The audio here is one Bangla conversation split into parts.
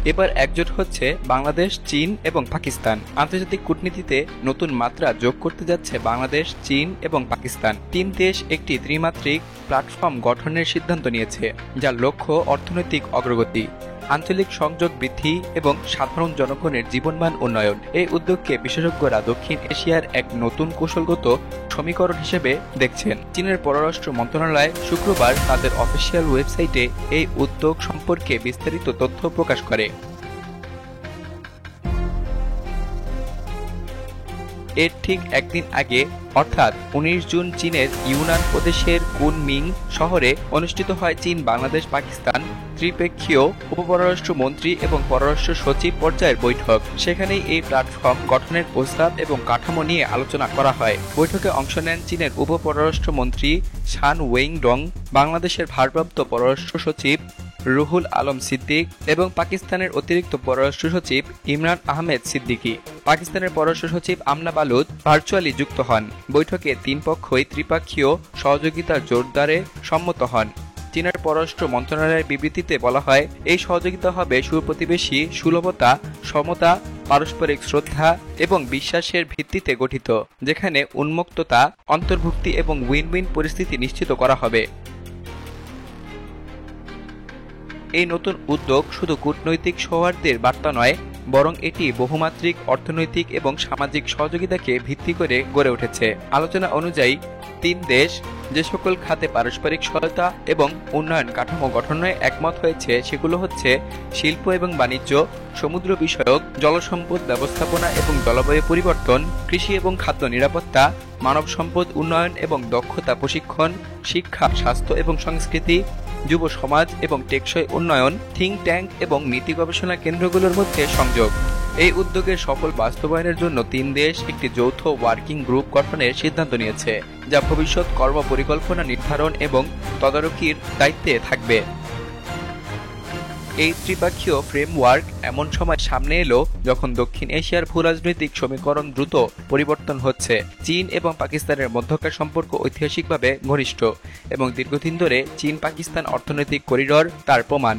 এবার একজোট হচ্ছে বাংলাদেশ, চীন এবং পাকিস্তান। আন্তর্জাতিক কূটনীতিতে নতুন মাত্রা যোগ করতে যাচ্ছে বাংলাদেশ, চীন এবং পাকিস্তান। তিন দেশ একটি ত্রিমাত্রিক প্ল্যাটফর্ম গঠনের সিদ্ধান্ত নিয়েছে, যার লক্ষ্য অর্থনৈতিক অগ্রগতি, আঞ্চলিক সংযোগ বৃদ্ধি এবং সাধারণ জনগণের জীবনমান উন্নয়ন। এই উদ্যোগকে বিশেষজ্ঞরা দক্ষিণ এশিয়ার এক নতুন কৌশলগত সমীকরণ হিসেবে দেখছেন। চীনের পররাষ্ট্র মন্ত্রণালয় শুক্রবার তাদের অফিসিয়াল ওয়েবসাইটে এই উদ্যোগ সম্পর্কে বিস্তারিত তথ্য প্রকাশ করে। এর ঠিক একদিন আগে অর্থাৎ ১৯ জুন চীনের ইউনান প্রদেশের কুনমিং শহরে অনুষ্ঠিত হয় চীন, বাংলাদেশ, পাকিস্তান ত্রিপক্ষীয় উপপররাষ্ট্র মন্ত্রী এবং পররাষ্ট্র সচিব পর্যায়ের বৈঠক। সেখানেই এই প্ল্যাটফর্ম গঠনের প্রস্তাব এবং কাঠামো নিয়ে আলোচনা করা হয়। বৈঠকে অংশ নেন চীনের উপপররাষ্ট্র মন্ত্রী শান ওয়েইংডং, বাংলাদেশের ভারপ্রাপ্ত পররাষ্ট্র সচিব রুহুল আলম সিদ্দিক এবং পাকিস্তানের অতিরিক্ত পররাষ্ট্র সচিব ইমরান আহমেদ সিদ্দিকী। পাকিস্তানের পররাষ্ট্র সচিব আমনা বালুদ ভার্চুয়ালি যুক্ত হন। বৈঠকে তিন পক্ষই ত্রিপক্ষীয় সহযোগিতার জোরদারে সম্মত হন। চীনের পররাষ্ট্র মন্ত্রণালয়ের বিবৃতিতে বলা হয়, এই সহযোগিতা হবে সুপ্রতিবেশী, সুলভতা, সমতা, পারস্পরিক শ্রদ্ধা এবং বিশ্বাসের ভিত্তিতে গঠিত, যেখানে উন্মুক্ততা, অন্তর্ভুক্তি এবং উইন উইন পরিস্থিতি নিশ্চিত করা হবে। এই নতুন উদ্যোগ শুধু কূটনৈতিক সৌহার্দ্যের বার্তা নয়, বরং এটি বহুমাত্রিক অর্থনৈতিক এবং সামাজিক সহযোগিতাকে ভিত্তি করে গড়ে উঠেছে। আলোচনা অনুযায়ী তিন দেশ যে সকল খাতে পারস্পরিক সহায়তা এবং উন্নয়ন কাঠামো গঠনে একমত হয়েছে সেগুলো হচ্ছে শিল্প এবং বাণিজ্য, সমুদ্র বিষয়ক, জলসম্পদ ব্যবস্থাপনা এবং জলবায়ু পরিবর্তন, কৃষি এবং খাদ্য নিরাপত্তা, মানব সম্পদ উন্নয়ন এবং দক্ষতা প্রশিক্ষণ, শিক্ষা, স্বাস্থ্য এবং সংস্কৃতি, যুব সমাজ এবং টেকসই উন্নয়ন, থিঙ্ক ট্যাঙ্ক এবং নীতি গবেষণা কেন্দ্রগুলোর মধ্যে সংযোগ। এই উদ্যোগের সফল বাস্তবায়নের জন্য তিন দেশ একটি যৌথ ওয়ার্কিং গ্রুপ গঠনের সিদ্ধান্ত নিয়েছে, যা ভবিষ্যৎ কর্ম পরিকল্পনা নির্ধারণ এবং তদারকির দায়িত্বে থাকবে। এই ত্রিপক্ষীয় ফ্রেমওয়ার্ক এমন সময় সামনে এলো যখন দক্ষিণ এশিয়ার ভূরাজনৈতিক সমীকরণ দ্রুত পরিবর্তন হচ্ছে। চীন এবং পাকিস্তানের মধ্যকার সম্পর্ক ঐতিহাসিকভাবে ঘনিষ্ঠ এবং দীর্ঘদিন ধরে চীন পাকিস্তান অর্থনৈতিক করিডর তার প্রমাণ।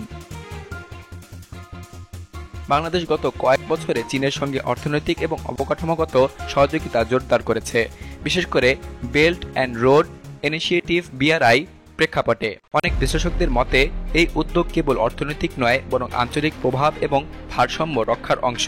বাংলাদেশ গত কয়েক বছরে চীনের সঙ্গে অর্থনৈতিক এবং অবকাঠামোগত সহযোগিতা জোরদার করেছে, বিশেষ করে belt and road initiative BRI প্রেক্ষাপটে। অনেক বিশেষজ্ঞদের মতে এই উদ্যোগ কেবল অর্থনৈতিক নয়, বরং আঞ্চলিক প্রভাব এবং ভারসাম্য রক্ষার অংশ।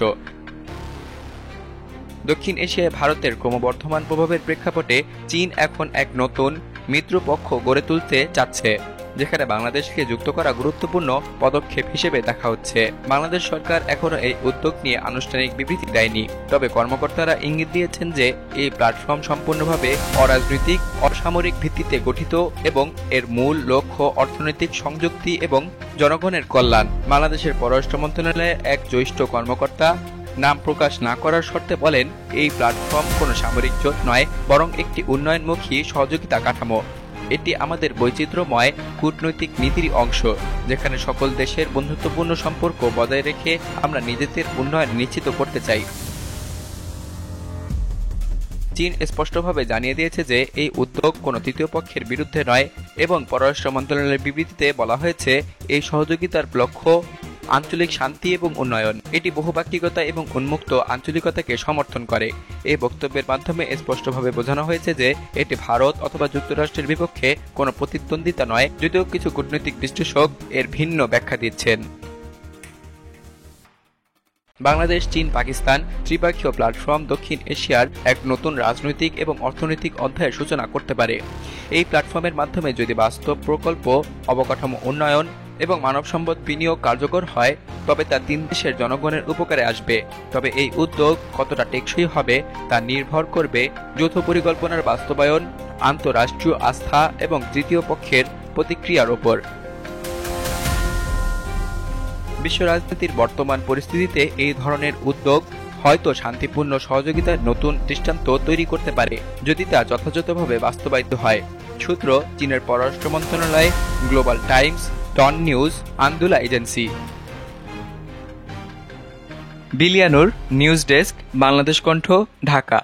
দক্ষিণ এশিয়ায় ভারতের ক্রমবর্ধমান প্রভাবের প্রেক্ষাপটে চীন এখন এক নতুন মিত্রপক্ষ গড়ে তুলতে চাচ্ছে, যেখানে বাংলাদেশকে যুক্ত করা গুরুত্বপূর্ণ পদক্ষেপ হিসেবে দেখা হচ্ছে। বাংলাদেশ সরকার এখনো এই উদ্যোগ নিয়ে আনুষ্ঠানিক বিবৃতি দেয়নি, তবে কর্মকর্তারা ইঙ্গিত দিয়েছেন যে এই প্ল্যাটফর্ম সম্পূর্ণভাবে অরাজনৈতিক, অসামরিক ভিত্তিতে গঠিত এবং এর মূল লক্ষ্য অর্থনৈতিক সংযুক্তি এবং জনগণের কল্যাণ। বাংলাদেশের পররাষ্ট্র মন্ত্রণালয়ের এক জ্যেষ্ঠ কর্মকর্তা নাম প্রকাশ না করার শর্তে বলেন, এই প্ল্যাটফর্ম কোনো সামরিক জোট নয়, বরং একটি উন্নয়নমুখী সহযোগিতা কাঠামো। এটি আমাদের বৈচিত্র্যময় কূটনৈতিক নীতির অংশ, যেখানে সকল দেশের বন্ধুত্বপূর্ণ সম্পর্ক বজায় রেখে আমরা নিজেদের উন্নয়ন নিশ্চিত করতে চাই। চীন স্পষ্টভাবে জানিয়ে দিয়েছে যে এই উদ্যোগ কোনো তৃতীয় পক্ষের বিরুদ্ধে নয় এবং পররাষ্ট্র মন্ত্রণালয়ের বিবৃতিতে বলা হয়েছে, এই সহযোগিতার লক্ষ্য আঞ্চলিক শান্তি এবং উন্নয়ন। এটি বহুপাক্ষিকতা এবং উন্মুক্ত আঞ্চলিকতাকে সমর্থন করে। এই বক্তব্যের মাধ্যমে স্পষ্টভাবে বোঝানো হয়েছে যে এটি ভারত অথবা যুক্তরাষ্ট্রের বিপক্ষে কোনো প্রতিদ্বন্দ্বিতা নয়, যদিও কিছু কূটনৈতিক বিশ্লেষক এর ভিন্ন ব্যাখ্যা দিচ্ছেন। বাংলাদেশ, চীন, পাকিস্তান ত্রিপক্ষীয় প্ল্যাটফর্ম দক্ষিণ এশিয়ার এক নতুন রাজনৈতিক এবং অর্থনৈতিক অধ্যায়ের সূচনা করতে পারে। এই প্ল্যাটফর্মের মাধ্যমে যদি বাস্তব প্রকল্প, অবকাঠামো উন্নয়ন এবং মানব সম্পদ বিনিয়োগ কার্যকর হয়, তবে তা তিন দেশের জনগণের উপকারে আসবে। তবে এই উদ্যোগ কতটা টেকসই হবে তা নির্ভর করবে যৌথ পরিকল্পনার বাস্তবায়ন, আন্তঃরাষ্ট্রীয় আস্থা এবং তৃতীয় পক্ষের প্রতিক্রিয়ার ওপর। বিশ্ব রাজনীতির বর্তমান পরিস্থিতিতে এই ধরনের উদ্যোগ হয়তো শান্তিপূর্ণ সহযোগিতার নতুন দৃষ্টান্ত তৈরি করতে পারে, যদি তা যথাযথভাবে বাস্তবায়িত হয়। সূত্র, চীনের পররাষ্ট্র মন্ত্রণালয়, গ্লোবাল টাইমস, টন নিউজ, আন্দোলা এজেন্সি। বিলিয়ানুর নিউজ ডেস্ক, বাংলাদেশ কণ্ঠ, ঢাকা।